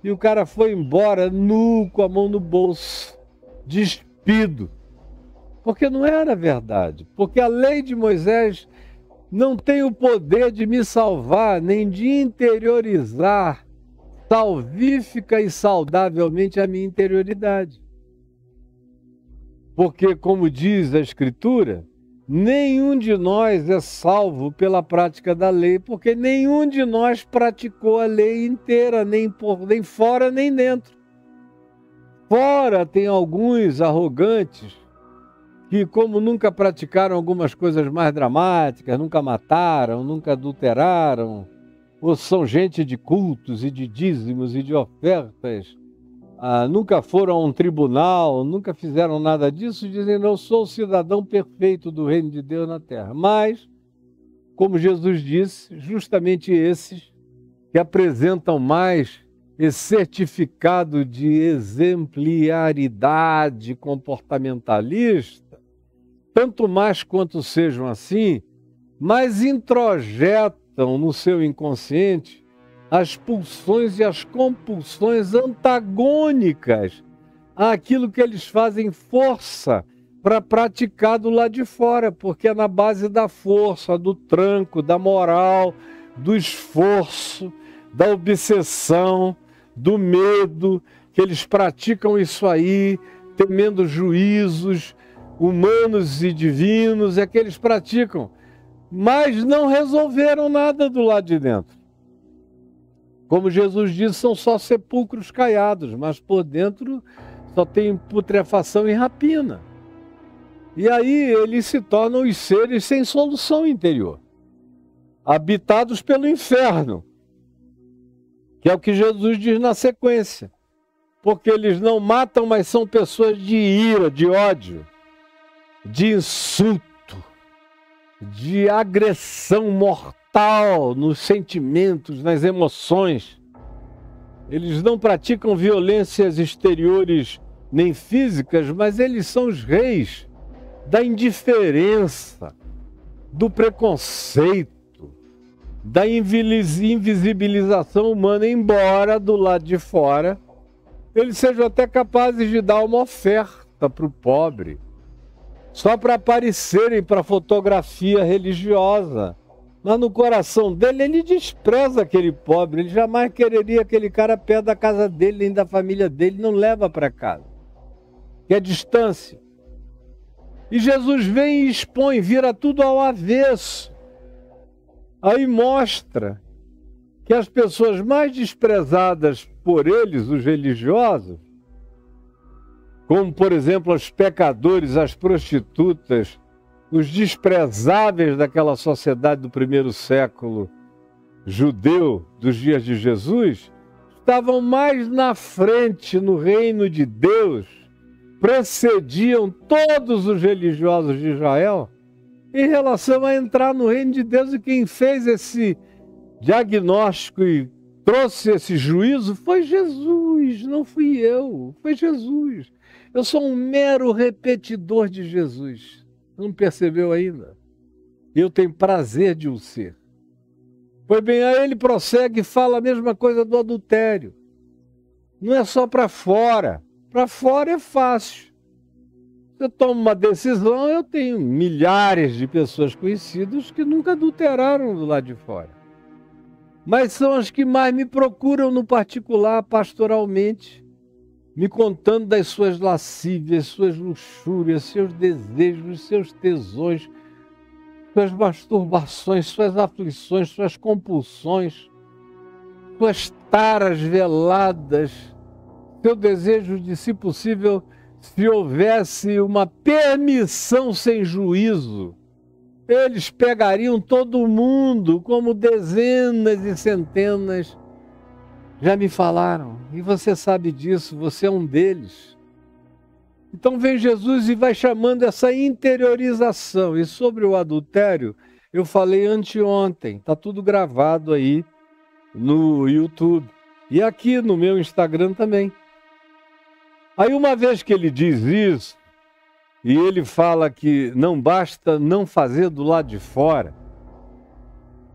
E o cara foi embora nu, com a mão no bolso, despido. Porque não era verdade. Porque a lei de Moisés não tem o poder de me salvar, nem de interiorizar salvífica e saudavelmente a minha interioridade. Porque, como diz a Escritura, nenhum de nós é salvo pela prática da lei, porque nenhum de nós praticou a lei inteira, nem fora nem dentro. Fora tem alguns arrogantes que, como nunca praticaram algumas coisas mais dramáticas, nunca mataram, nunca adulteraram, ou são gente de cultos e de dízimos e de ofertas, nunca foram a um tribunal, nunca fizeram nada disso, dizem: não sou o cidadão perfeito do reino de Deus na terra. Mas, como Jesus disse, justamente esses que apresentam mais esse certificado de exemplaridade comportamentalista, tanto mais quanto sejam assim, mais introjetam no seu inconsciente as pulsões e as compulsões antagônicas àquilo que eles fazem força para praticar do lado de fora, porque é na base da força, do tranco, da moral, do esforço, da obsessão, do medo, que eles praticam isso aí, temendo juízos humanos e divinos, é que eles praticam, mas não resolveram nada do lado de dentro. Como Jesus disse, são só sepulcros caiados, mas por dentro só tem putrefação e rapina. E aí eles se tornam os seres sem solução interior, habitados pelo inferno, que é o que Jesus diz na sequência. Porque eles não matam, mas são pessoas de ira, de ódio, de insulto, de agressão mortal nos sentimentos, nas emoções. Eles não praticam violências exteriores nem físicas, mas eles são os reis da indiferença, do preconceito, da invisibilização humana, embora do lado de fora eles sejam até capazes de dar uma oferta para o pobre, só para aparecerem para fotografia religiosa. Mas no coração dele, ele despreza aquele pobre, ele jamais quereria aquele cara perto da casa dele, nem da família dele, não leva para casa, que é distância. E Jesus vem e expõe, vira tudo ao avesso. Aí mostra que as pessoas mais desprezadas por eles, os religiosos, como, por exemplo, os pecadores, as prostitutas, os desprezáveis daquela sociedade do primeiro século judeu, dos dias de Jesus, estavam mais na frente no reino de Deus, precediam todos os religiosos de Israel em relação a entrar no reino de Deus. E quem fez esse diagnóstico e trouxe esse juízo foi Jesus, não fui eu, foi Jesus. Eu sou um mero repetidor de Jesus. Não percebeu ainda? Eu tenho prazer de o ser. Pois bem, aí ele prossegue e fala a mesma coisa do adultério. Não é só para fora é fácil. Você toma uma decisão, eu tenho milhares de pessoas conhecidas que nunca adulteraram do lado de fora. Mas são as que mais me procuram no particular, pastoralmente, me contando das suas lascívias, suas luxúrias, seus desejos, seus tesões, suas masturbações, suas aflições, suas compulsões, suas taras veladas, seu desejo de, se possível, se houvesse uma permissão sem juízo, eles pegariam todo mundo, como dezenas e centenas já me falaram. E você sabe disso, você é um deles. Então vem Jesus e vai chamando essa interiorização. E sobre o adultério, eu falei anteontem, está tudo gravado aí no YouTube. E aqui no meu Instagram também. Aí uma vez que ele diz isso, e ele fala que não basta não fazer do lado de fora,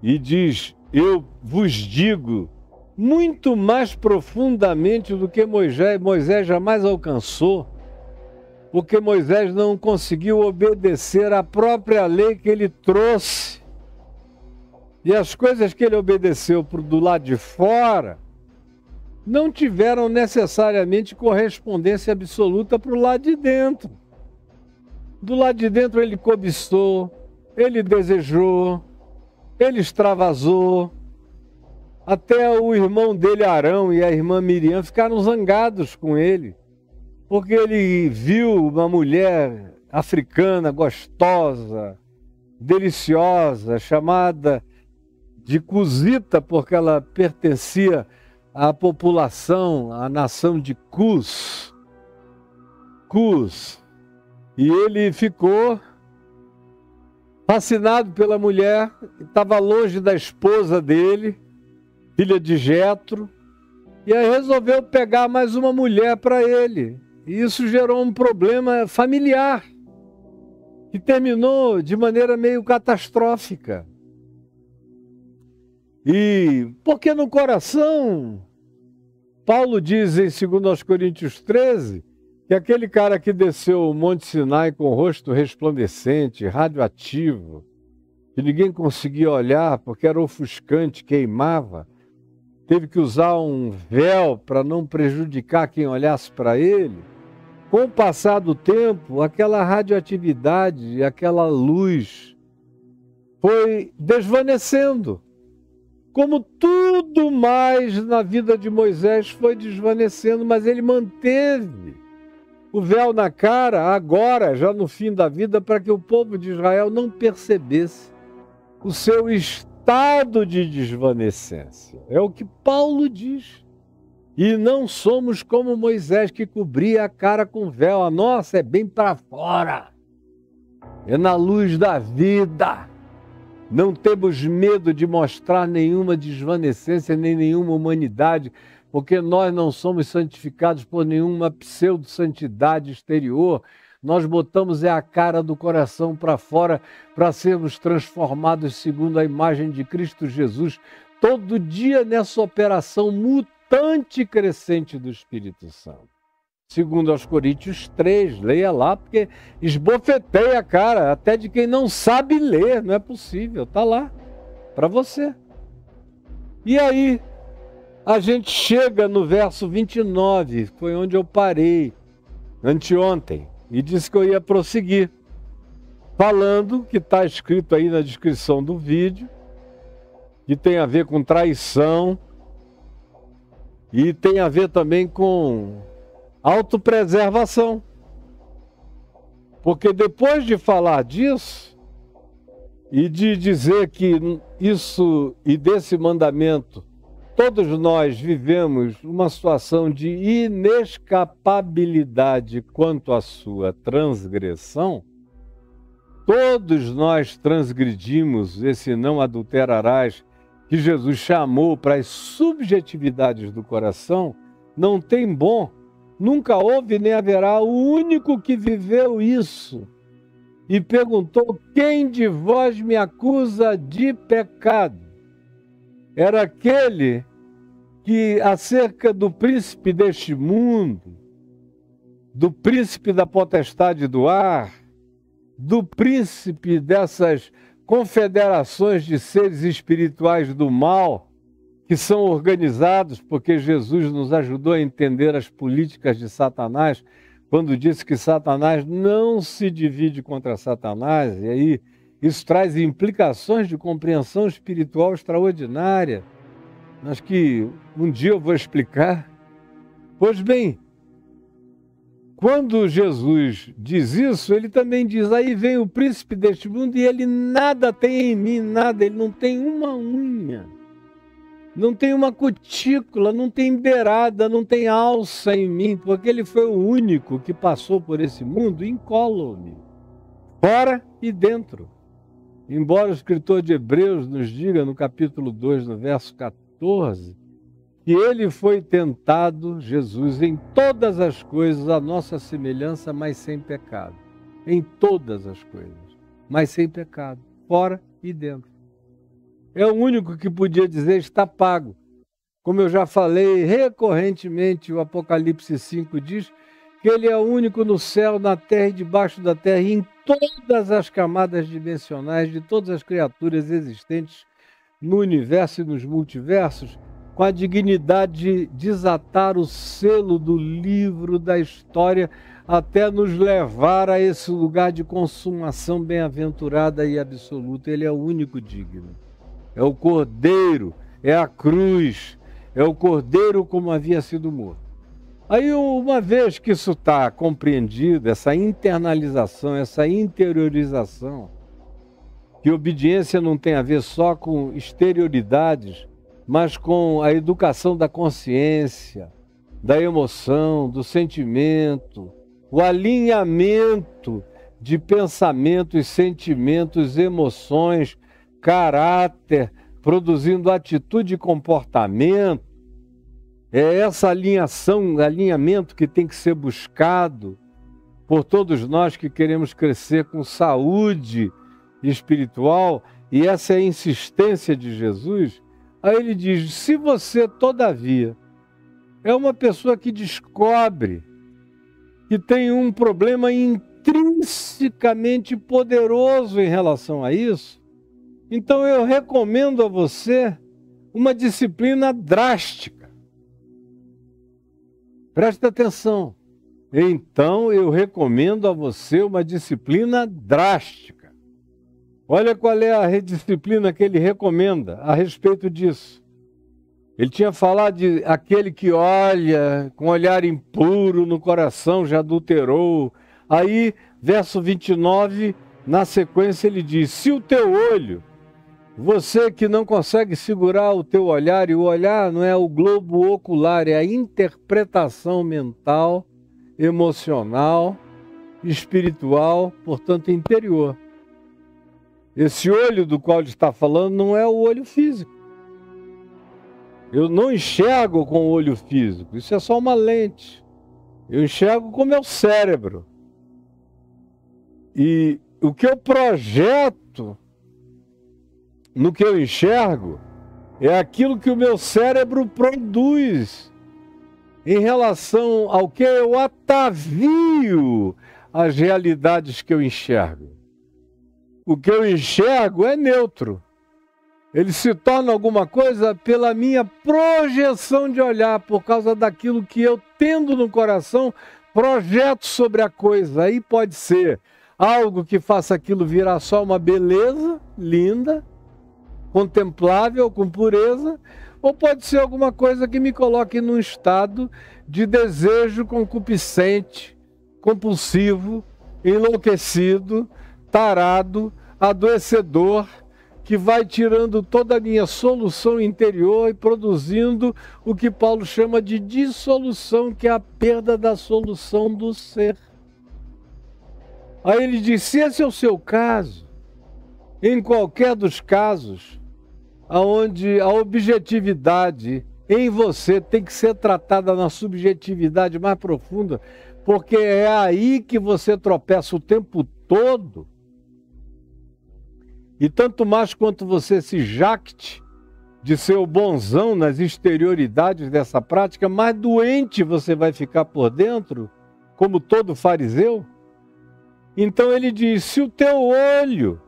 e diz: eu vos digo muito mais profundamente do que Moisés jamais alcançou, porque Moisés não conseguiu obedecer à própria lei que ele trouxe. E as coisas que ele obedeceu do lado de fora não tiveram necessariamente correspondência absoluta para o lado de dentro. Do lado de dentro ele cobiçou, ele desejou, ele extravasou. Até o irmão dele, Arão, e a irmã Miriam ficaram zangados com ele, porque ele viu uma mulher africana gostosa, deliciosa, chamada de Cusita, porque ela pertencia à população, à nação de Cus. E ele ficou fascinado pela mulher, estava longe da esposa dele, filha de Jetro, e aí resolveu pegar mais uma mulher para ele. E isso gerou um problema familiar, que terminou de maneira meio catastrófica. E porque no coração, Paulo diz em 2 Coríntios 13, que aquele cara que desceu o Monte Sinai com o rosto resplandecente, radioativo, que ninguém conseguia olhar porque era ofuscante, queimava, teve que usar um véu para não prejudicar quem olhasse para ele. Com o passar do tempo, aquela radioatividade, aquela luz foi desvanecendo. Como tudo mais na vida de Moisés foi desvanecendo, mas ele manteve o véu na cara, agora, já no fim da vida, para que o povo de Israel não percebesse o seu estado de desvanecência. É o que Paulo diz. E não somos como Moisés, que cobria a cara com véu. A nossa é bem para fora. É na luz da vida. Não temos medo de mostrar nenhuma desvanecência, nem nenhuma humanidade, porque nós não somos santificados por nenhuma pseudo-santidade exterior. Nós botamos a cara do coração para fora para sermos transformados segundo a imagem de Cristo Jesus, todo dia nessa operação mutante e crescente do Espírito Santo. Segundo aos Coríntios 3, leia lá, porque esbofeteia a cara, até de quem não sabe ler, não é possível, está lá, para você. E aí, a gente chega no verso 29, foi onde eu parei, anteontem, e disse que eu ia prosseguir, falando, que está escrito aí na descrição do vídeo, que tem a ver com traição, e tem a ver também com autopreservação. Porque depois de falar disso, e de dizer que isso e desse mandamento, todos nós vivemos uma situação de inescapabilidade quanto à sua transgressão, todos nós transgredimos esse não adulterarás que Jesus chamou para as subjetividades do coração, não tem bom, nunca houve nem haverá. O único que viveu isso e perguntou: quem de vós me acusa de pecado? Era aquele que, acerca do príncipe deste mundo, do príncipe da potestade do ar, do príncipe dessas confederações de seres espirituais do mal, que são organizados porque Jesus nos ajudou a entender as políticas de Satanás, quando disse que Satanás não se divide contra Satanás, e aí isso traz implicações de compreensão espiritual extraordinária, mas que um dia eu vou explicar. Pois bem, quando Jesus diz isso, ele também diz: aí vem o príncipe deste mundo e ele nada tem em mim, nada, ele não tem uma unha, não tem uma cutícula, não tem beirada, não tem alça em mim, porque ele foi o único que passou por esse mundo incólume, fora e dentro. Embora o escritor de Hebreus nos diga no capítulo 2, no verso 14, que ele foi tentado, Jesus, em todas as coisas, a nossa semelhança, mas sem pecado. Em todas as coisas, mas sem pecado, fora e dentro. É o único que podia dizer: está pago. Como eu já falei recorrentemente, o Apocalipse 5 diz que ele é o único no céu, na terra e debaixo da terra, e em todas as camadas dimensionais de todas as criaturas existentes no universo e nos multiversos, com a dignidade de desatar o selo do livro da história até nos levar a esse lugar de consumação bem-aventurada e absoluta. Ele é o único digno. É o Cordeiro, é a cruz, é o Cordeiro como havia sido morto. Aí, uma vez que isso está compreendido, essa internalização, essa interiorização, que obediência não tem a ver só com exterioridades, mas com a educação da consciência, da emoção, do sentimento, o alinhamento de pensamentos, sentimentos, emoções, caráter, produzindo atitude e comportamento. É essa alinhamento que tem que ser buscado por todos nós que queremos crescer com saúde espiritual, e essa é a insistência de Jesus. Aí ele diz: se você, todavia, é uma pessoa que descobre que tem um problema intrinsecamente poderoso em relação a isso, então eu recomendo a você uma disciplina drástica. Presta atenção. Então eu recomendo a você uma disciplina drástica. Olha qual é a disciplina que ele recomenda a respeito disso. Ele tinha falado de aquele que olha com olhar impuro no coração, já adulterou. Aí, verso 29, na sequência ele diz: se o teu olho, você que não consegue segurar o teu olhar, e o olhar não é o globo ocular, é a interpretação mental, emocional, espiritual, portanto interior. Esse olho do qual ele está falando não é o olho físico. Eu não enxergo com o olho físico, isso é só uma lente. Eu enxergo com o meu cérebro. E o que eu projeto no que eu enxergo é aquilo que o meu cérebro produz em relação ao que eu atavio as realidades que eu enxergo. O que eu enxergo é neutro. Ele se torna alguma coisa pela minha projeção de olhar, por causa daquilo que eu, tendo no coração, projeto sobre a coisa. Aí pode ser algo que faça aquilo virar só uma beleza linda, contemplável, com pureza, ou pode ser alguma coisa que me coloque num estado de desejo concupiscente, compulsivo, enlouquecido, tarado, adoecedor, que vai tirando toda a minha solução interior e produzindo o que Paulo chama de dissolução, que é a perda da solução do ser. Aí ele diz: se esse é o seu caso, em qualquer dos casos, onde a objetividade em você tem que ser tratada na subjetividade mais profunda, porque é aí que você tropeça o tempo todo. E tanto mais quanto você se jacte de ser o bonzão nas exterioridades dessa prática, mais doente você vai ficar por dentro, como todo fariseu. Então ele diz: se o teu olho,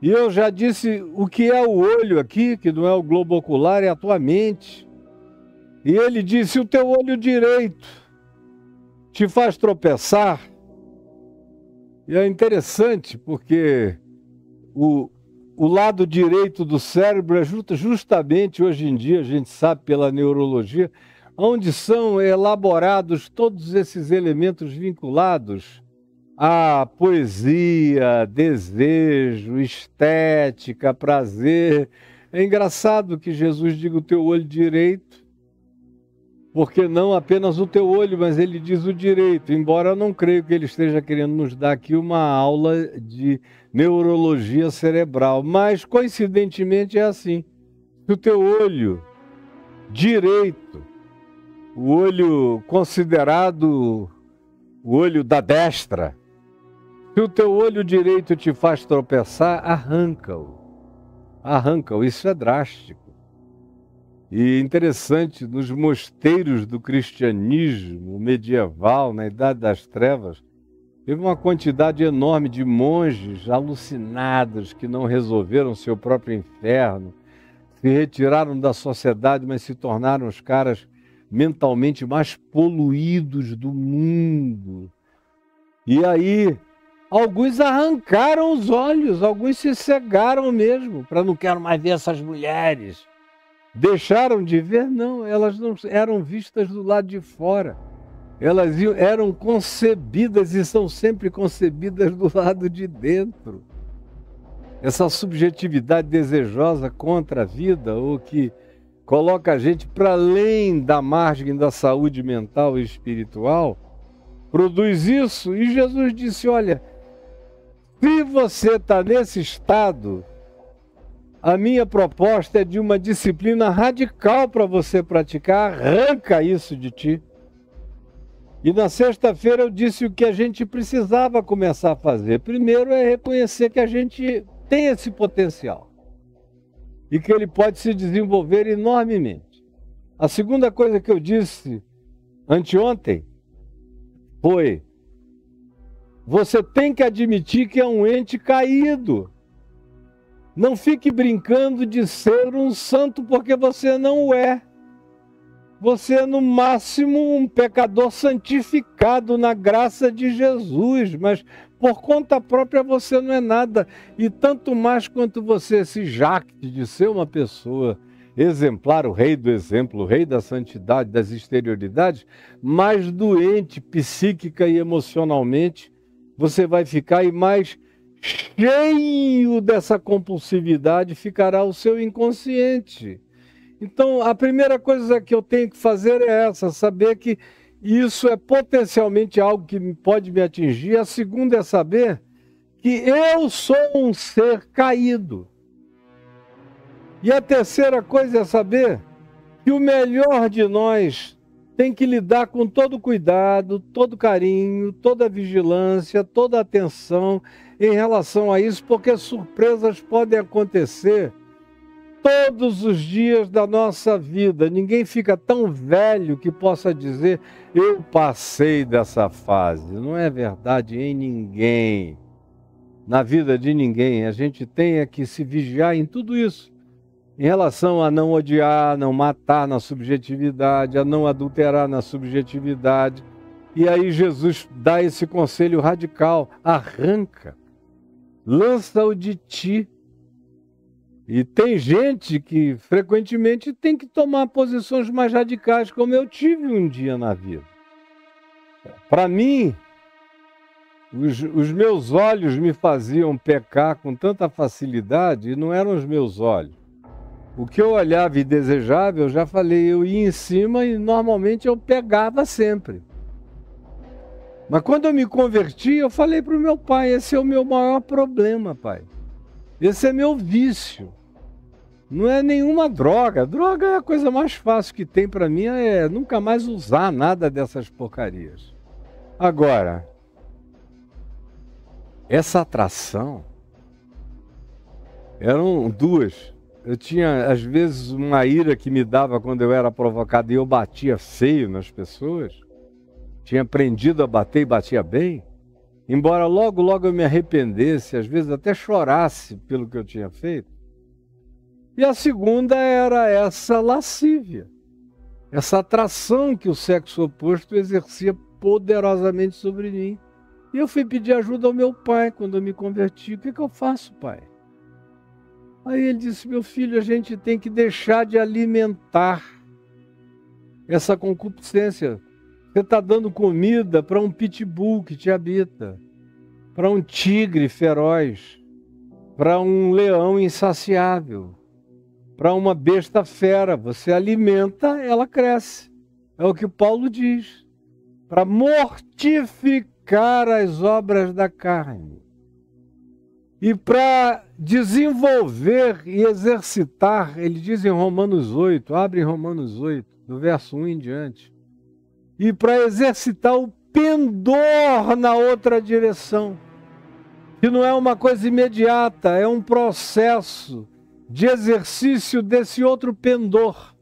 e eu já disse o que é o olho aqui, que não é o globo ocular, é a tua mente. E ele diz: se o teu olho direito te faz tropeçar, e é interessante porque o lado direito do cérebro é justamente, hoje em dia, a gente sabe pela neurologia, onde são elaborados todos esses elementos vinculados à poesia, desejo, estética, prazer. É engraçado que Jesus diga o teu olho direito, porque não apenas o teu olho, mas ele diz o direito, embora eu não creio que ele esteja querendo nos dar aqui uma aula de neurologia cerebral, mas coincidentemente é assim. Se o teu olho direito, o olho considerado o olho da destra, se o teu olho direito te faz tropeçar, arranca-o. Arranca-o, isso é drástico. E interessante, nos mosteiros do cristianismo medieval, na Idade das Trevas, teve uma quantidade enorme de monges alucinados que não resolveram seu próprio inferno, se retiraram da sociedade, mas se tornaram os caras mentalmente mais poluídos do mundo. E aí, alguns arrancaram os olhos, alguns se cegaram mesmo, para não quero mais ver essas mulheres. Deixaram de ver? Não, elas não eram vistas do lado de fora. Elas eram concebidas e são sempre concebidas do lado de dentro. Essa subjetividade desejosa contra a vida, ou que coloca a gente para além da margem da saúde mental e espiritual, produz isso. E Jesus disse, olha, se você está nesse estado, a minha proposta é de uma disciplina radical para você praticar, arranca isso de ti. E na sexta-feira eu disse o que a gente precisava começar a fazer. Primeiro é reconhecer que a gente tem esse potencial e que ele pode se desenvolver enormemente. A segunda coisa que eu disse anteontem foi: você tem que admitir que é um ente caído. Não fique brincando de ser um santo, porque você não o é. Você é, no máximo, um pecador santificado na graça de Jesus, mas por conta própria você não é nada. E tanto mais quanto você se jacte de ser uma pessoa exemplar, o rei do exemplo, o rei da santidade, das exterioridades, mais doente psíquica e emocionalmente você vai ficar, e mais cheio dessa compulsividade ficará o seu inconsciente. Então, a primeira coisa que eu tenho que fazer é essa, saber que isso é potencialmente algo que pode me atingir. A segunda é saber que eu sou um ser caído. E a terceira coisa é saber que o melhor de nós tem que lidar com todo cuidado, todo carinho, toda vigilância, toda atenção em relação a isso, porque surpresas podem acontecer todos os dias da nossa vida. Ninguém fica tão velho que possa dizer, eu passei dessa fase. Não é verdade em ninguém. Na vida de ninguém. A gente tem que se vigiar em tudo isso. Em relação a não odiar, não matar na subjetividade, a não adulterar na subjetividade. E aí Jesus dá esse conselho radical. Arranca. Lança-o de ti. E tem gente que frequentemente tem que tomar posições mais radicais, como eu tive um dia na vida. Para mim, os meus olhos me faziam pecar com tanta facilidade, e não eram os meus olhos. O que eu olhava e desejava, eu já falei, eu ia em cima e normalmente eu pegava sempre. Mas quando eu me converti, eu falei para o meu pai, esse é o meu maior problema, pai. Esse é meu vício. Não é nenhuma droga. Droga é a coisa mais fácil que tem para mim, é nunca mais usar nada dessas porcarias. Agora, essa atração, eram duas. Eu tinha, às vezes, uma ira que me dava quando eu era provocado e eu batia feio nas pessoas. Tinha aprendido a bater e batia bem. Embora logo eu me arrependesse, às vezes até chorasse pelo que eu tinha feito. E a segunda era essa lascívia, essa atração que o sexo oposto exercia poderosamente sobre mim. E eu fui pedir ajuda ao meu pai quando eu me converti. O que eu faço, pai? Aí ele disse, meu filho, a gente tem que deixar de alimentar essa concupiscência. Você está dando comida para um pitbull que te habita, para um tigre feroz, para um leão insaciável, para uma besta fera. Você alimenta, ela cresce. É o que Paulo diz. Para mortificar as obras da carne. E para desenvolver e exercitar, ele diz em Romanos 8, abre em Romanos 8, do verso 1 em diante. E para exercitar o pendor na outra direção. Que não é uma coisa imediata, é um processo de exercício desse outro pendor.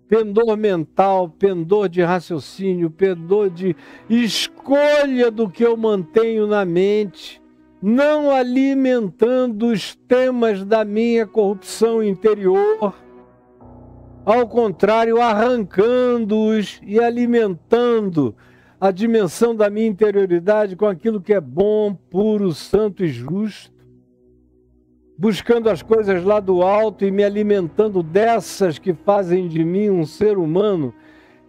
pendor mental, pendor de raciocínio, pendor de escolha do que eu mantenho na mente, não alimentando os temas da minha corrupção interior, ao contrário, arrancando-os e alimentando a dimensão da minha interioridade com aquilo que é bom, puro, santo e justo, buscando as coisas lá do alto e me alimentando dessas que fazem de mim um ser humano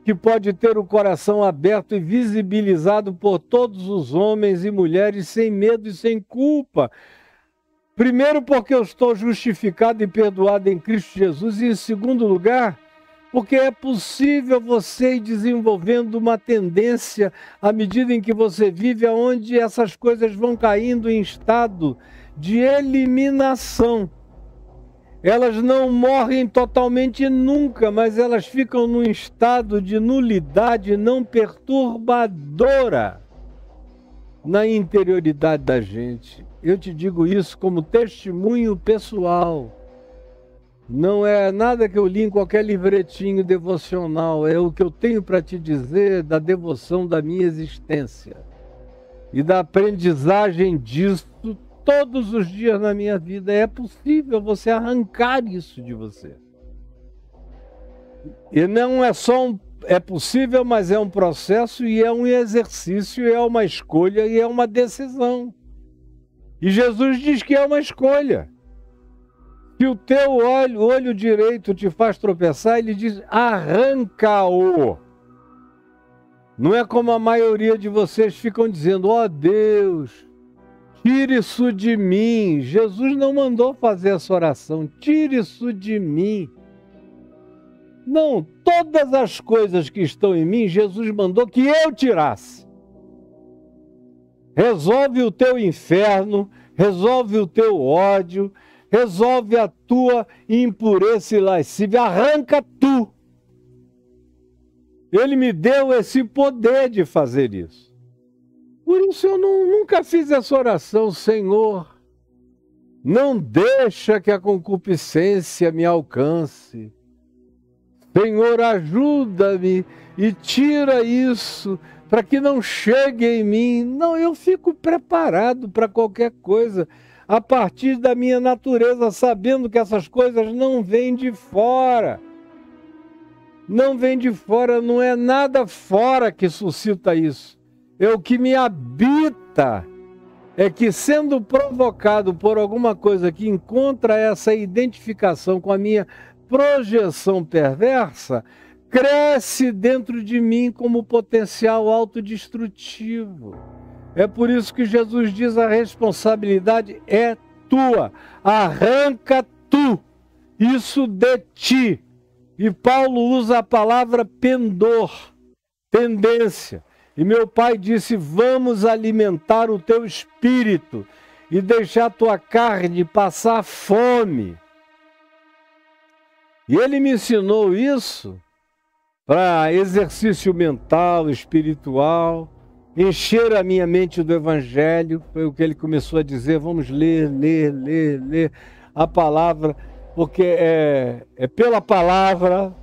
que pode ter o coração aberto e visibilizado por todos os homens e mulheres sem medo e sem culpa. Primeiro, porque eu estou justificado e perdoado em Cristo Jesus, e em segundo lugar, porque é possível você ir desenvolvendo uma tendência à medida em que você vive, onde essas coisas vão caindo em estado de eliminação. Elas não morrem totalmente nunca, mas elas ficam num estado de nulidade não perturbadora na interioridade da gente. Eu te digo isso como testemunho pessoal. Não é nada que eu li em qualquer livretinho devocional, é o que eu tenho para te dizer da devoção da minha existência e da aprendizagem disso todos os dias na minha vida. É possível você arrancar isso de você. E não é só é possível, mas é um processo e é um exercício, é uma escolha e é uma decisão. E Jesus diz que é uma escolha. Se o teu olho direito te faz tropeçar, ele diz, arranca-o. Não é como a maioria de vocês ficam dizendo, ó Deus, tire isso de mim. Jesus não mandou fazer essa oração, tire isso de mim. Não, todas as coisas que estão em mim, Jesus mandou que eu tirasse. Resolve o teu inferno, resolve o teu ódio, resolve a tua impureza e lascívia, arranca tu. Ele me deu esse poder de fazer isso. Por isso eu nunca fiz essa oração, Senhor, não deixa que a concupiscência me alcance. Senhor, ajuda-me e tira isso para que não chegue em mim. Não, eu fico preparado para qualquer coisa a partir da minha natureza, sabendo que essas coisas não vêm de fora. Não vem de fora, não é nada fora que suscita isso. É o que me habita. É que, sendo provocado por alguma coisa que encontra essa identificação com a minha projeção perversa, cresce dentro de mim como potencial autodestrutivo. É por isso que Jesus diz: a responsabilidade é tua, arranca tu isso de ti. E Paulo usa a palavra pendor, tendência. E meu pai disse: vamos alimentar o teu espírito e deixar a tua carne passar fome. E ele me ensinou isso para exercício mental, espiritual, encher a minha mente do Evangelho. Foi o que ele começou a dizer: vamos ler a palavra, porque é pela palavra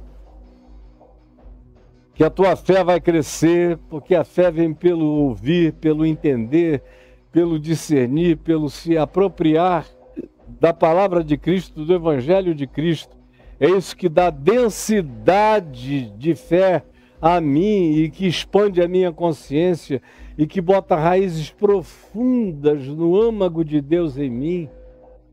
que a tua fé vai crescer, porque a fé vem pelo ouvir, pelo entender, pelo discernir, pelo se apropriar da palavra de Cristo, do Evangelho de Cristo. É isso que dá densidade de fé a mim e que expande a minha consciência e que bota raízes profundas no âmago de Deus em mim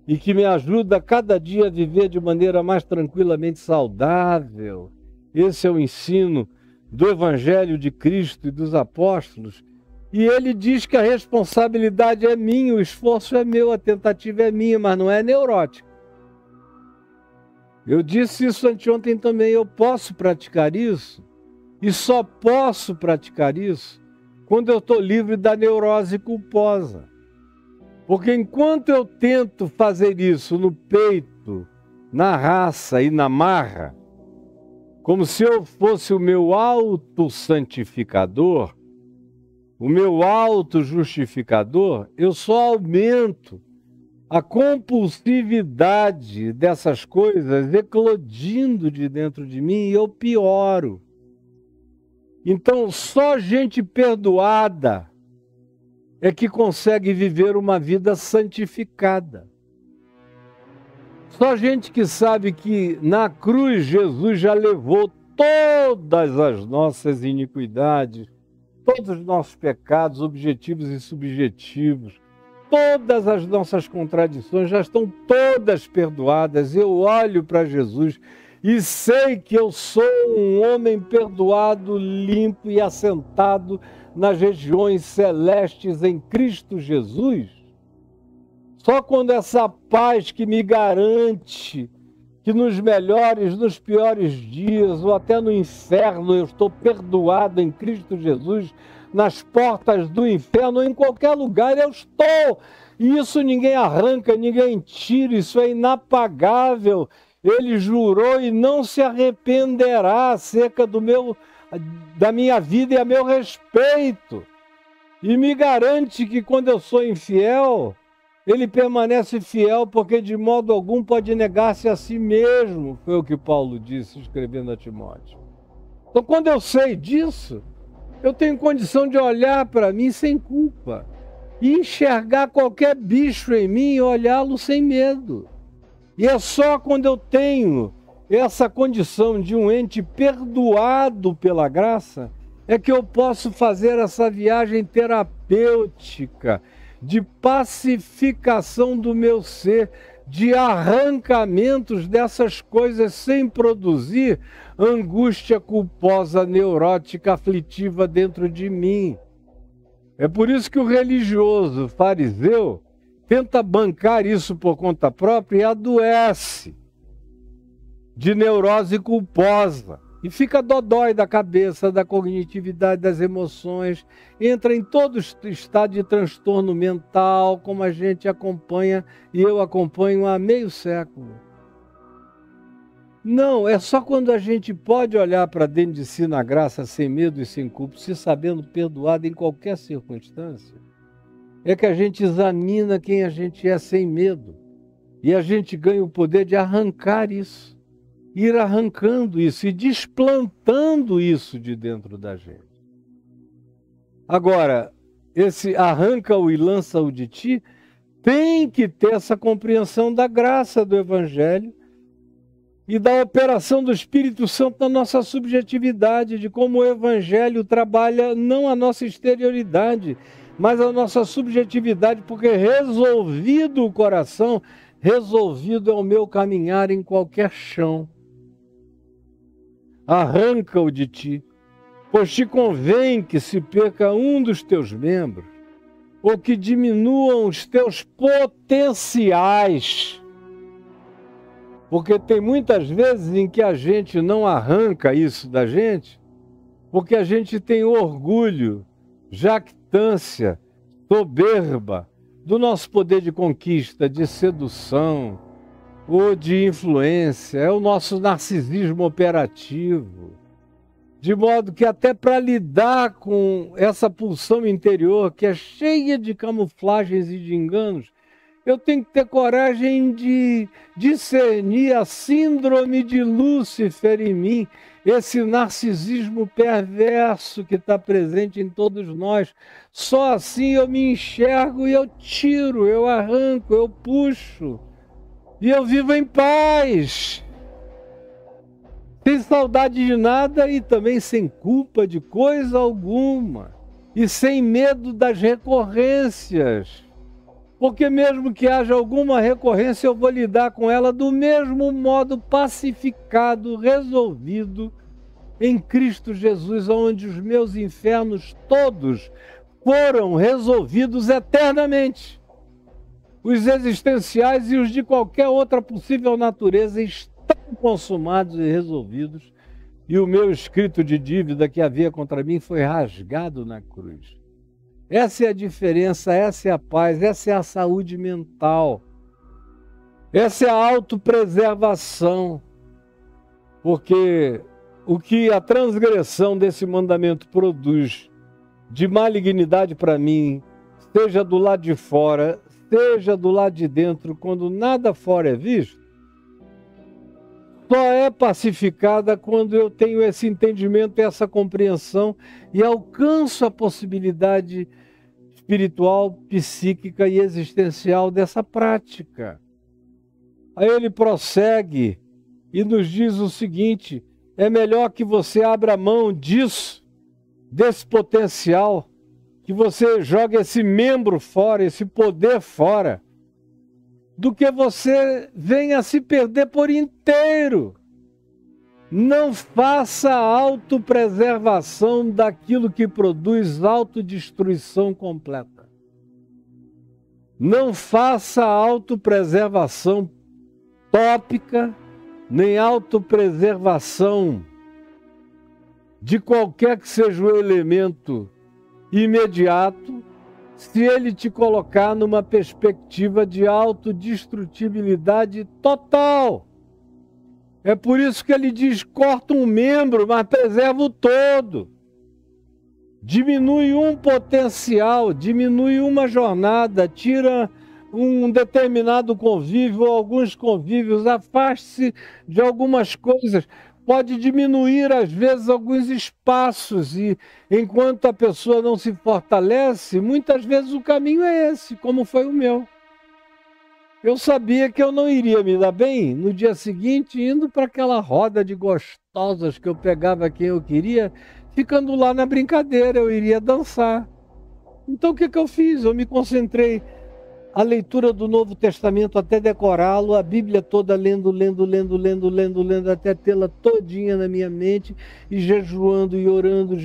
e que me ajuda a cada dia a viver de maneira mais tranquilamente saudável. Esse é o ensino do Evangelho de Cristo e dos apóstolos. E ele diz que a responsabilidade é minha, o esforço é meu, a tentativa é minha, mas não é neurótica. Eu disse isso anteontem também, eu posso praticar isso, e só posso praticar isso quando eu estou livre da neurose culposa. Porque enquanto eu tento fazer isso no peito, na raça e na marra, como se eu fosse o meu auto-santificador, o meu auto-justificador, eu só aumento a compulsividade dessas coisas eclodindo de dentro de mim e eu pioro. Então, só gente perdoada é que consegue viver uma vida santificada. Só gente que sabe que na cruz Jesus já levou todas as nossas iniquidades, todos os nossos pecados, objetivos e subjetivos, todas as nossas contradições já estão todas perdoadas. Eu olho para Jesus e sei que eu sou um homem perdoado, limpo e assentado nas regiões celestes em Cristo Jesus. Só quando essa paz que me garante que nos melhores, nos piores dias, ou até no inferno, eu estou perdoado em Cristo Jesus, nas portas do inferno, ou em qualquer lugar eu estou. E isso ninguém arranca, ninguém tira, isso é inapagável. Ele jurou e não se arrependerá acerca da minha vida e a meu respeito. E me garante que quando eu sou infiel, ele permanece fiel, porque de modo algum pode negar-se a si mesmo, foi o que Paulo disse, escrevendo a Timóteo. Então, quando eu sei disso, eu tenho condição de olhar para mim sem culpa e enxergar qualquer bicho em mim e olhá-lo sem medo. E é só quando eu tenho essa condição de um ente perdoado pela graça é que eu posso fazer essa viagem terapêutica de pacificação do meu ser, de arrancamentos dessas coisas sem produzir angústia culposa, neurótica, aflitiva dentro de mim. É por isso que o religioso fariseu tenta bancar isso por conta própria e adoece de neurose culposa. E fica dodói da cabeça, da cognitividade, das emoções, entra em todo estado de transtorno mental, como a gente acompanha, e eu acompanho há meio século. Não, é só quando a gente pode olhar para dentro de si na graça, sem medo e sem culpa, se sabendo perdoado em qualquer circunstância, é que a gente examina quem a gente é sem medo. E a gente ganha o poder de arrancar isso. Ir arrancando isso e desplantando isso de dentro da gente. Agora, esse arranca-o e lança-o de ti, tem que ter essa compreensão da graça do Evangelho e da operação do Espírito Santo na nossa subjetividade, de como o Evangelho trabalha não a nossa exterioridade, mas a nossa subjetividade, porque resolvido o coração, resolvido é o meu caminhar em qualquer chão. Arranca-o de ti, pois te convém que se perca um dos teus membros, ou que diminuam os teus potenciais. Porque tem muitas vezes em que a gente não arranca isso da gente, porque a gente tem orgulho, jactância, soberba do nosso poder de conquista, de sedução, ou de influência, é o nosso narcisismo operativo. De modo que até para lidar com essa pulsão interior, que é cheia de camuflagens e de enganos, eu tenho que ter coragem de discernir a síndrome de Lúcifer em mim, esse narcisismo perverso que está presente em todos nós. Só assim eu me enxergo e eu tiro, eu arranco, eu puxo. E eu vivo em paz, sem saudade de nada e também sem culpa de coisa alguma. E sem medo das recorrências. Porque mesmo que haja alguma recorrência, eu vou lidar com ela do mesmo modo pacificado, resolvido em Cristo Jesus, onde os meus infernos todos foram resolvidos eternamente. Os existenciais e os de qualquer outra possível natureza estão consumados e resolvidos, e o meu escrito de dívida que havia contra mim foi rasgado na cruz. Essa é a diferença, essa é a paz, essa é a saúde mental, essa é a autopreservação, porque o que a transgressão desse mandamento produz de malignidade para mim, seja do lado de fora, esteja do lado de dentro, quando nada fora é visto, só é pacificada quando eu tenho esse entendimento, essa compreensão e alcanço a possibilidade espiritual, psíquica e existencial dessa prática. Aí ele prossegue e nos diz o seguinte: é melhor que você abra mão disso, desse potencial, que você jogue esse membro fora, esse poder fora, do que você venha se perder por inteiro. Não faça autopreservação daquilo que produz autodestruição completa. Não faça autopreservação tópica, nem autopreservação de qualquer que seja o elemento imediato, se ele te colocar numa perspectiva de autodestrutibilidade total. É por isso que ele diz: corta um membro, mas preserva o todo. Diminui um potencial, diminui uma jornada, tira um determinado convívio ou alguns convívios, afaste-se de algumas coisas. Pode diminuir, às vezes, alguns espaços, e enquanto a pessoa não se fortalece, muitas vezes o caminho é esse, como foi o meu. Eu sabia que eu não iria me dar bem no dia seguinte, indo para aquela roda de gostosas que eu pegava quem eu queria, ficando lá na brincadeira, eu iria dançar. Então o que eu fiz? Eu me concentrei a leitura do Novo Testamento até decorá-lo, a Bíblia toda lendo, até tê-la todinha na minha mente, e jejuando e orando,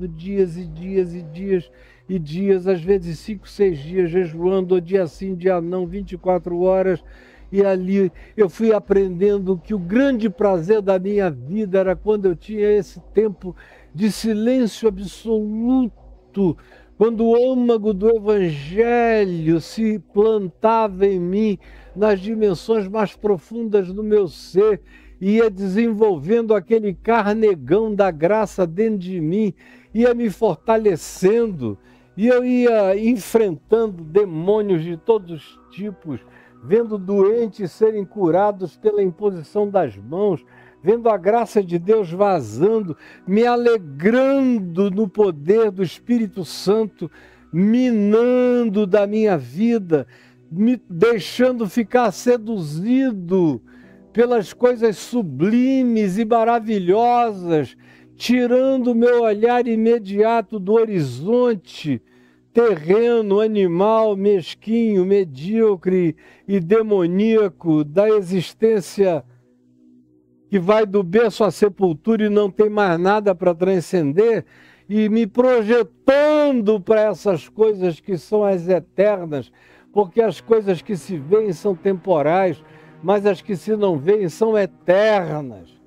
dias e dias e dias e dias, às vezes 5, 6 dias jejuando, dia sim, dia não, 24 horas, e ali eu fui aprendendo que o grande prazer da minha vida era quando eu tinha esse tempo de silêncio absoluto, quando o âmago do Evangelho se plantava em mim, nas dimensões mais profundas do meu ser, e ia desenvolvendo aquele carnegão da graça dentro de mim, ia me fortalecendo, e eu ia enfrentando demônios de todos os tipos, vendo doentes serem curados pela imposição das mãos, vendo a graça de Deus vazando, me alegrando no poder do Espírito Santo, minando da minha vida, me deixando ficar seduzido pelas coisas sublimes e maravilhosas, tirando o meu olhar imediato do horizonte terreno, animal, mesquinho, medíocre e demoníaco da existência que vai do berço à sepultura e não tem mais nada para transcender, e me projetando para essas coisas que são as eternas, porque as coisas que se veem são temporais, mas as que se não veem são eternas.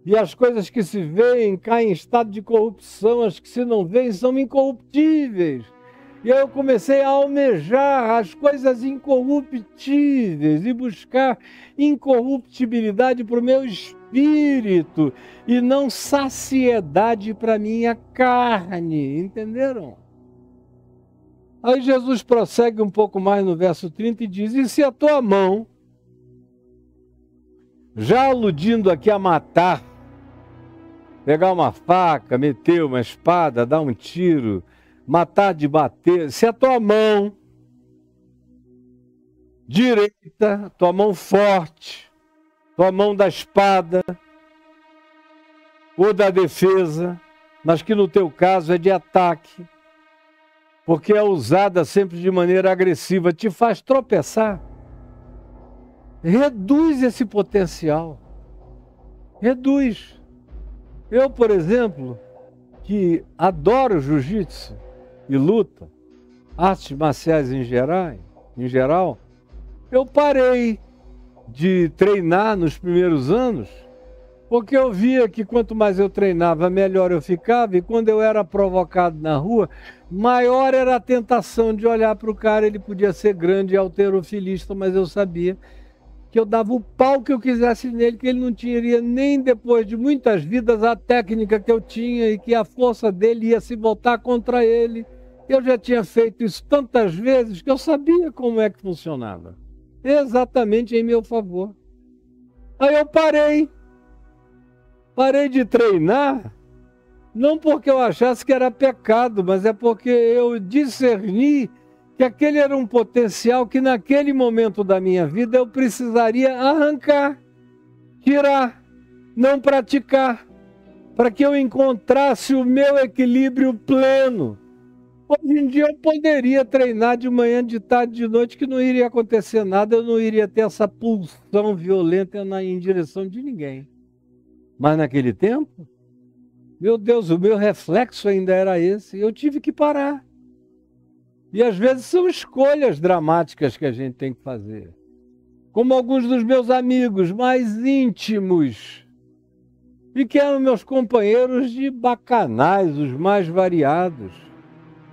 E as coisas que se veem caem em estado de corrupção, as que se não veem são incorruptíveis. E aí eu comecei a almejar as coisas incorruptíveis e buscar incorruptibilidade para o meu espírito e não saciedade para a minha carne, entenderam? Aí Jesus prossegue um pouco mais no verso 30 e diz: e se a tua mão, já aludindo aqui a matar, pegar uma faca, meter uma espada, dar um tiro, matar de bater, se a tua mão direita, tua mão forte, tua mão da espada ou da defesa, mas que no teu caso é de ataque, porque é usada sempre de maneira agressiva, te faz tropeçar, reduz esse potencial, reduz. Eu, por exemplo, que adoro jiu-jitsu e luta, artes marciais em geral, eu parei de treinar nos primeiros anos, porque eu via que quanto mais eu treinava, melhor eu ficava, e quando eu era provocado na rua, maior era a tentação de olhar para o cara. Ele podia ser grande e halterofilista, mas eu sabia que eu dava o pau que eu quisesse nele, que ele não tinha nem depois de muitas vidas a técnica que eu tinha e que a força dele ia se voltar contra ele. Eu já tinha feito isso tantas vezes que eu sabia como é que funcionava. Exatamente em meu favor. Aí eu parei. Parei de treinar, não porque eu achasse que era pecado, mas é porque eu discerni que aquele era um potencial que naquele momento da minha vida eu precisaria arrancar, tirar, não praticar, para que eu encontrasse o meu equilíbrio pleno. Hoje em dia eu poderia treinar de manhã, de tarde, de noite, que não iria acontecer nada, eu não iria ter essa pulsão violenta em direção de ninguém. Mas naquele tempo, meu Deus, o meu reflexo ainda era esse, eu tive que parar. E às vezes são escolhas dramáticas que a gente tem que fazer. Como alguns dos meus amigos mais íntimos, e que eram meus companheiros de bacanais, os mais variados,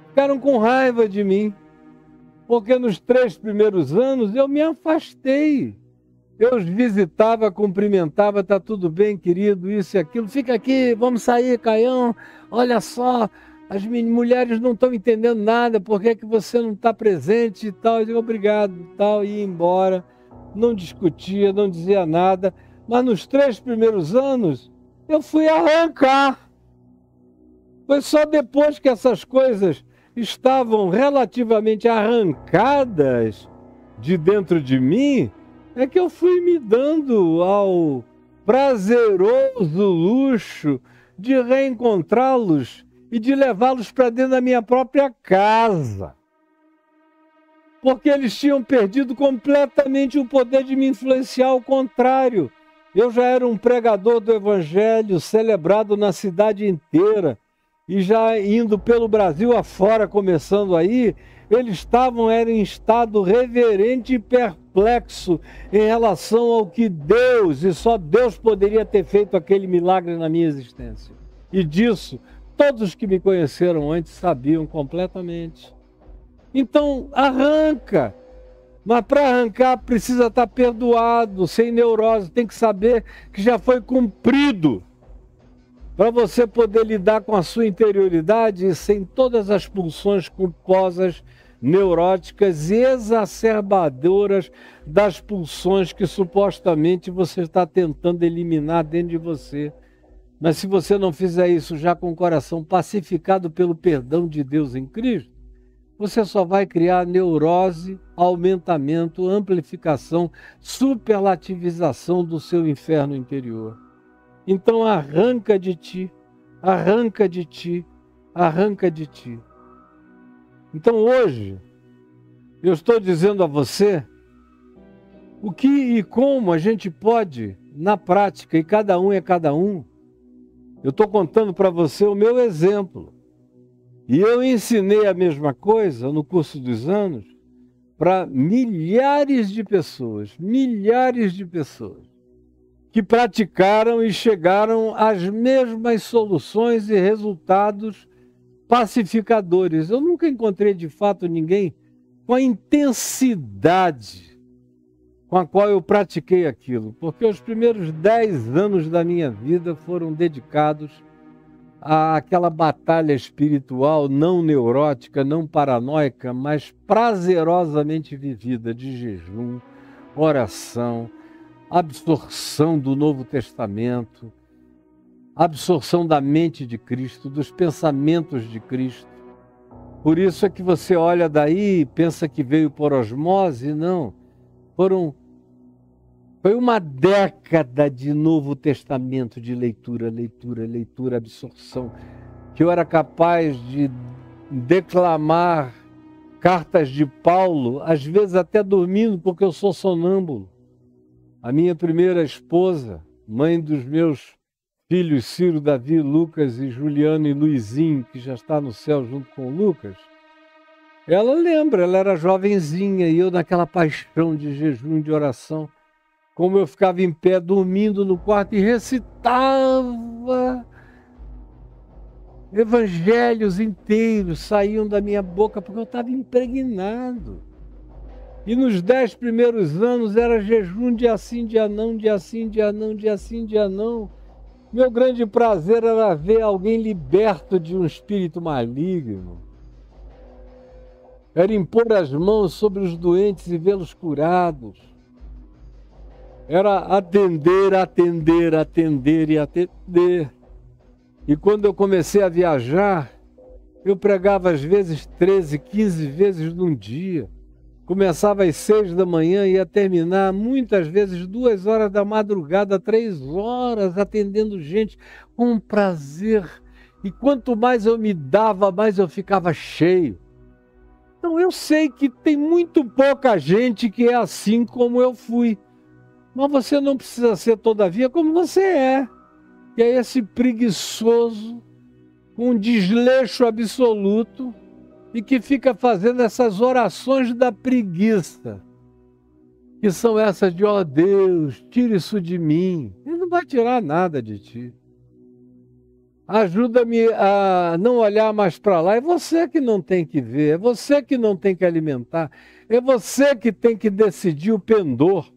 ficaram com raiva de mim, porque nos 3 primeiros anos eu me afastei. Eu os visitava, cumprimentava, tá tudo bem, querido, isso e aquilo. Fica aqui, vamos sair, Caião. Olha só, as mulheres não estão entendendo nada, por que você não está presente e tal. Eu digo, obrigado, tal, e ia embora. Não discutia, não dizia nada. Mas nos 3 primeiros anos, eu fui arrancar. Foi só depois que essas coisas estavam relativamente arrancadas de dentro de mim, é que eu fui me dando ao prazeroso luxo de reencontrá-los e de levá-los para dentro da minha própria casa. Porque eles tinham perdido completamente o poder de me influenciar, ao contrário. Eu já era um pregador do Evangelho, celebrado na cidade inteira, e já indo pelo Brasil afora, começando aí, eles eram em estado reverente e perplexo em relação ao que Deus, e só Deus poderia ter feito aquele milagre na minha existência. E disso, todos que me conheceram antes sabiam completamente. Então, arranca. Mas para arrancar precisa estar perdoado, sem neurose, tem que saber que já foi cumprido. Para você poder lidar com a sua interioridade sem todas as pulsões culposas, neuróticas e exacerbadoras das pulsões que supostamente você está tentando eliminar dentro de você. Mas se você não fizer isso já com o coração pacificado pelo perdão de Deus em Cristo, você só vai criar neurose, aumentamento, amplificação, superlativização do seu inferno interior. Então arranca de ti, arranca de ti, arranca de ti. Então hoje, eu estou dizendo a você o que e como a gente pode, na prática, e cada um é cada um. Eu estou contando para você o meu exemplo. E eu ensinei a mesma coisa no curso dos anos para milhares de pessoas que praticaram e chegaram às mesmas soluções e resultados pacificadores. Eu nunca encontrei de fato ninguém com a intensidade com a qual eu pratiquei aquilo, porque os primeiros 10 anos da minha vida foram dedicados àquela batalha espiritual não neurótica, não paranoica, mas prazerosamente vivida de jejum, oração, absorção do Novo Testamento, absorção da mente de Cristo, dos pensamentos de Cristo. Por isso é que você olha daí e pensa que veio por osmose, não. Foi uma década de Novo Testamento, de leitura, absorção, que eu era capaz de declamar cartas de Paulo, às vezes até dormindo, porque eu sou sonâmbulo. A minha primeira esposa, mãe dos meus filhos Ciro, Davi, Lucas e Juliano e Luizinho, que já está no céu junto com o Lucas, ela lembra, ela era jovenzinha e eu naquela paixão de jejum, de oração, como eu ficava em pé dormindo no quarto e recitava evangelhos inteiros, saíam da minha boca porque eu estava impregnado. E nos 10 primeiros anos era jejum dia sim, dia não, dia sim, dia não, dia sim, dia não. Meu grande prazer era ver alguém liberto de um espírito maligno. era impor as mãos sobre os doentes e vê-los curados. Era atender, atender, atender e atender. E quando eu comecei a viajar, eu pregava às vezes 13, 15 vezes num dia. Começava às 6 da manhã e ia terminar muitas vezes 2 horas da madrugada, 3 horas, atendendo gente com prazer. E quanto mais eu me dava, mais eu ficava cheio. Então eu sei que tem muito pouca gente que é assim como eu fui. Mas você não precisa ser todavia como você é. Que é esse preguiçoso, com um desleixo absoluto, e que fica fazendo essas orações da preguiça, que são essas de, ó Deus, tira isso de mim. Ele não vai tirar nada de ti. Ajuda-me a não olhar mais para lá. É você que não tem que ver, é você que não tem que alimentar, é você que tem que decidir o pendor,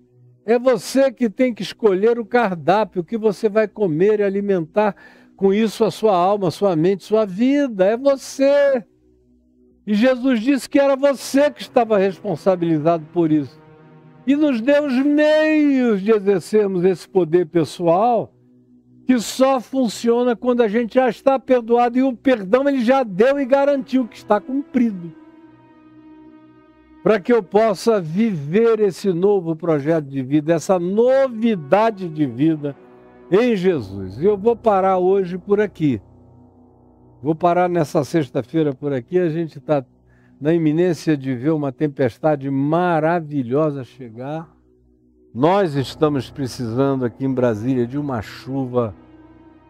é você que tem que escolher o cardápio, o que você vai comer e alimentar com isso a sua alma, a sua mente, a sua vida. É você. E Jesus disse que era você que estava responsabilizado por isso. E nos deu os meios de exercermos esse poder pessoal, que só funciona quando a gente já está perdoado. E o perdão ele já deu e garantiu que está cumprido. Para que eu possa viver esse novo projeto de vida, essa novidade de vida em Jesus. E eu vou parar hoje por aqui. Vou parar nessa sexta-feira por aqui. A gente está na iminência de ver uma tempestade maravilhosa chegar. Nós estamos precisando aqui em Brasília de uma chuva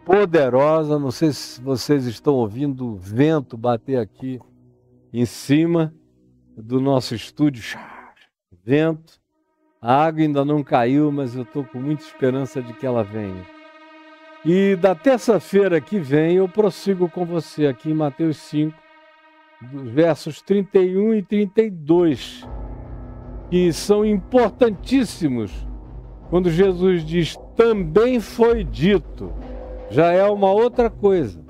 poderosa. Não sei se vocês estão ouvindo o vento bater aqui em cima do nosso estúdio. Vento. A água ainda não caiu, mas eu estou com muita esperança de que ela venha. E da terça-feira que vem eu prossigo com você aqui em Mateus 5, versos 31 e 32, que são importantíssimos. Quando Jesus diz, também foi dito, já é uma outra coisa.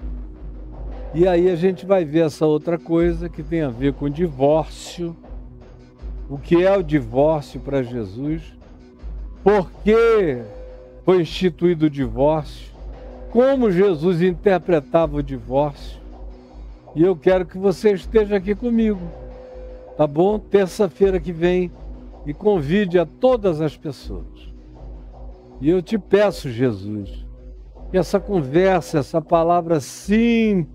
E aí a gente vai ver essa outra coisa que tem a ver com divórcio. O que é o divórcio para Jesus? Por que foi instituído o divórcio? Como Jesus interpretava o divórcio? E eu quero que você esteja aqui comigo, tá bom? Terça-feira que vem, e convide a todas as pessoas. E eu te peço, Jesus, que essa conversa, essa palavra simples,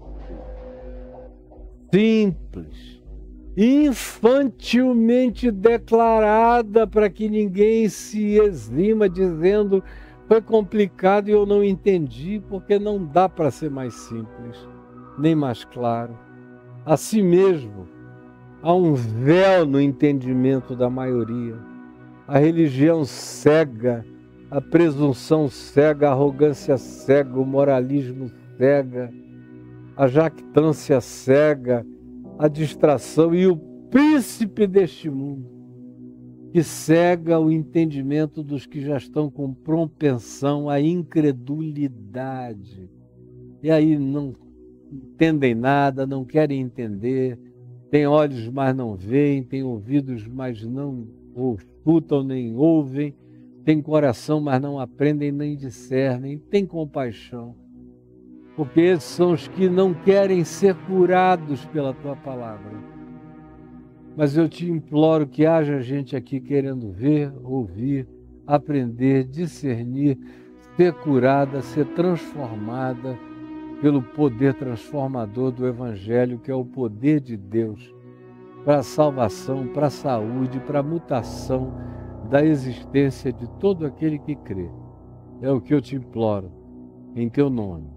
infantilmente declarada, para que ninguém se exima dizendo foi complicado e eu não entendi, porque não dá para ser mais simples, nem mais claro. Assim mesmo, há um véu no entendimento da maioria. A religião cega, a presunção cega, a arrogância cega, o moralismo cega, a jactância cega, a distração e o príncipe deste mundo, que cega o entendimento dos que já estão com propensão à incredulidade. E aí não entendem nada, não querem entender, têm olhos, mas não veem, têm ouvidos, mas não escutam nem ouvem, têm coração, mas não aprendem nem discernem, têm compaixão. Porque esses são os que não querem ser curados pela tua palavra. Mas eu te imploro que haja gente aqui querendo ver, ouvir, aprender, discernir, ser curada, ser transformada pelo poder transformador do Evangelho, que é o poder de Deus para a salvação, para a saúde, para a mutação da existência de todo aquele que crê. É o que eu te imploro, em teu nome.